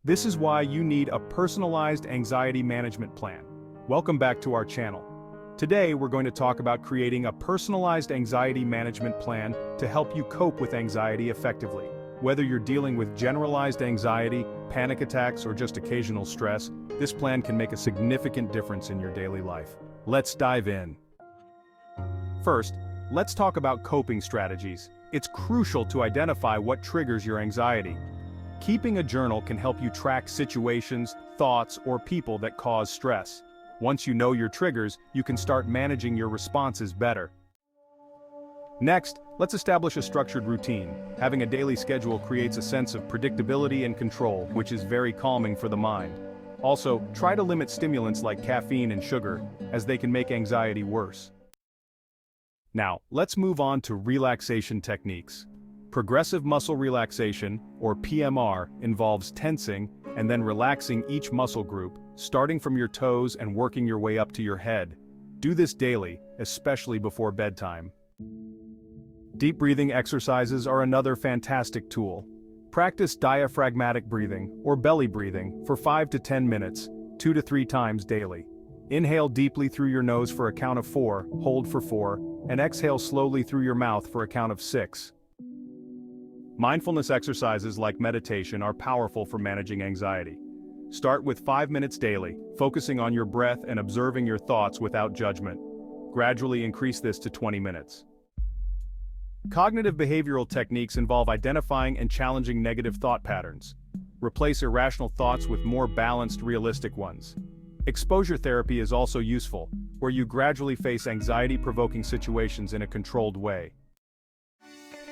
This is why you need a personalized anxiety management plan. Welcome back to our channel. Today we're going to talk about creating a personalized anxiety management plan to help you cope with anxiety effectively. Whether you're dealing with generalized anxiety, panic attacks, or just occasional stress, this plan can make a significant difference in your daily life. Let's dive in. First, let's talk about coping strategies. It's crucial to identify what triggers your anxiety. Keeping a journal can help you track situations, thoughts, or people that cause stress. Once you know your triggers, you can start managing your responses better. Next, let's establish a structured routine. Having a daily schedule creates a sense of predictability and control, which is very calming for the mind. Also, try to limit stimulants like caffeine and sugar, as they can make anxiety worse. Now, let's move on to relaxation techniques. Progressive muscle relaxation, or PMR, involves tensing and then relaxing each muscle group, starting from your toes and working your way up to your head. Do this daily, especially before bedtime. Deep breathing exercises are another fantastic tool. Practice diaphragmatic breathing, or belly breathing, for 5 to 10 minutes, 2 to 3 times daily. Inhale deeply through your nose for a count of 4, hold for 4, and exhale slowly through your mouth for a count of 6. Mindfulness exercises like meditation are powerful for managing anxiety. Start with 5 minutes daily, focusing on your breath and observing your thoughts without judgment. Gradually increase this to 20 minutes. Cognitive behavioral techniques involve identifying and challenging negative thought patterns. Replace irrational thoughts with more balanced, realistic ones. Exposure therapy is also useful, where you gradually face anxiety-provoking situations in a controlled way.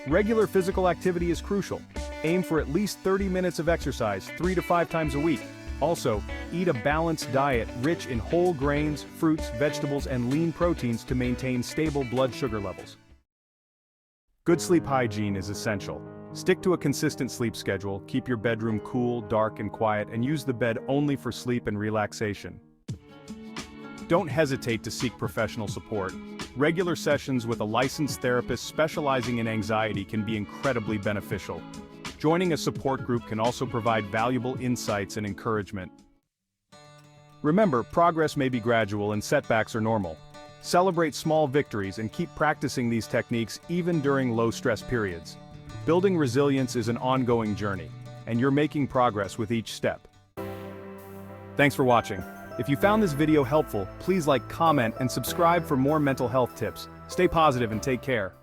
Regular physical activity is crucial. Aim for at least 30 minutes of exercise 3 to 5 times a week. Also, eat a balanced diet rich in whole grains, fruits, vegetables, and lean proteins to maintain stable blood sugar levels. Good sleep hygiene is essential. Stick to a consistent sleep schedule, keep your bedroom cool, dark, and quiet, and use the bed only for sleep and relaxation. Don't hesitate to seek professional support. Regular sessions with a licensed therapist specializing in anxiety can be incredibly beneficial. Joining a support group can also provide valuable insights and encouragement. Remember, progress may be gradual and setbacks are normal. Celebrate small victories and keep practicing these techniques even during low-stress periods. Building resilience is an ongoing journey, and you're making progress with each step. Thanks for watching. If you found this video helpful, please like, comment, and subscribe for more mental health tips. Stay positive and take care.